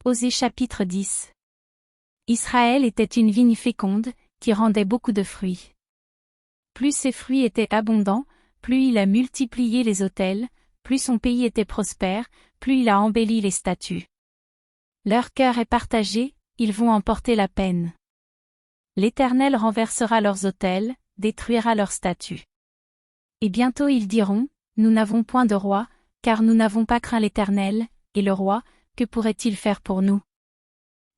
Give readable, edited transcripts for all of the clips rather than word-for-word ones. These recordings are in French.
Osée chapitre 10. Israël était une vigne féconde, qui rendait beaucoup de fruits. Plus ses fruits étaient abondants, plus il a multiplié les autels, plus son pays était prospère, plus il a embelli les statues. Leur cœur est partagé, ils vont en porter la peine. L'Éternel renversera leurs autels, détruira leurs statues. Et bientôt ils diront, nous n'avons point de roi, car nous n'avons pas craint l'Éternel, et le roi, que pourrait-il faire pour nous?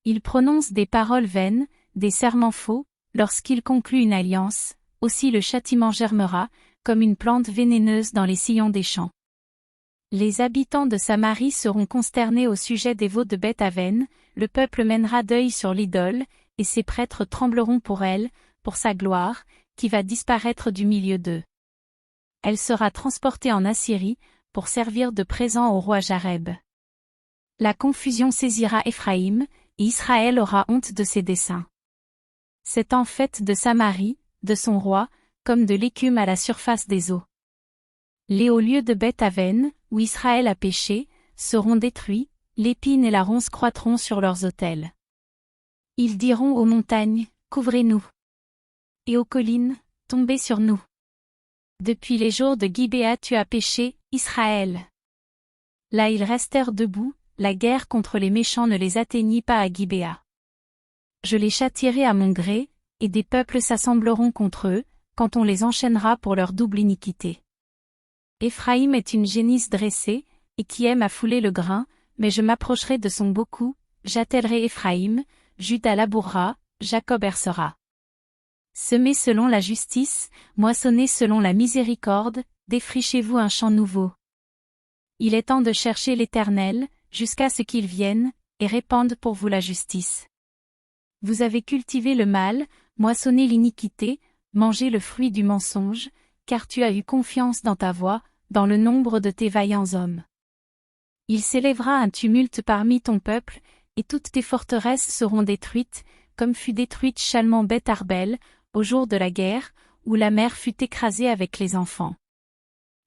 Il prononce des paroles vaines, des serments faux, lorsqu'il conclut une alliance, aussi le châtiment germera, comme une plante vénéneuse dans les sillons des champs. Les habitants de Samarie seront consternés au sujet des veaux de Beth-Aven, le peuple mènera deuil sur l'idole, et ses prêtres trembleront pour elle, pour sa gloire, qui va disparaître du milieu d'eux. Elle sera transportée en Assyrie, pour servir de présent au roi Jareb. La confusion saisira Éphraïm, et Israël aura honte de ses desseins. C'est en fait de Samarie, de son roi, comme de l'écume à la surface des eaux. Les hauts lieux de Beth-Aven, où Israël a péché, seront détruits, l'épine et la ronce croîtront sur leurs autels. Ils diront aux montagnes, couvrez-nous. Et aux collines, tombez sur nous. Depuis les jours de Gibéa tu as péché, Israël. Là ils restèrent debout, la guerre contre les méchants ne les atteignit pas à Gibéa. Je les châtierai à mon gré, et des peuples s'assembleront contre eux, quand on les enchaînera pour leur double iniquité. Éphraïm est une génisse dressée, et qui aime à fouler le grain, mais je m'approcherai de son beau cou, j'attellerai Éphraïm, Juda labourera, Jacob hercera. Semez selon la justice, moissonnez selon la miséricorde, défrichez-vous un champ nouveau. Il est temps de chercher l'Éternel, jusqu'à ce qu'il vienne, et répande pour vous la justice. Vous avez cultivé le mal, moissonné l'iniquité, mangé le fruit du mensonge, car tu as eu confiance dans ta voix, dans le nombre de tes vaillants hommes. Il s'élèvera un tumulte parmi ton peuple, et toutes tes forteresses seront détruites, comme fut détruite Chalmon Beth Arbel, au jour de la guerre, où la mère fut écrasée avec les enfants.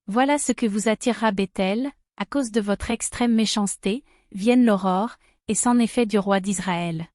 Voilà ce que vous attirera Bethel, à cause de votre extrême méchanceté, vienne l'aurore, et c'en est fait du roi d'Israël.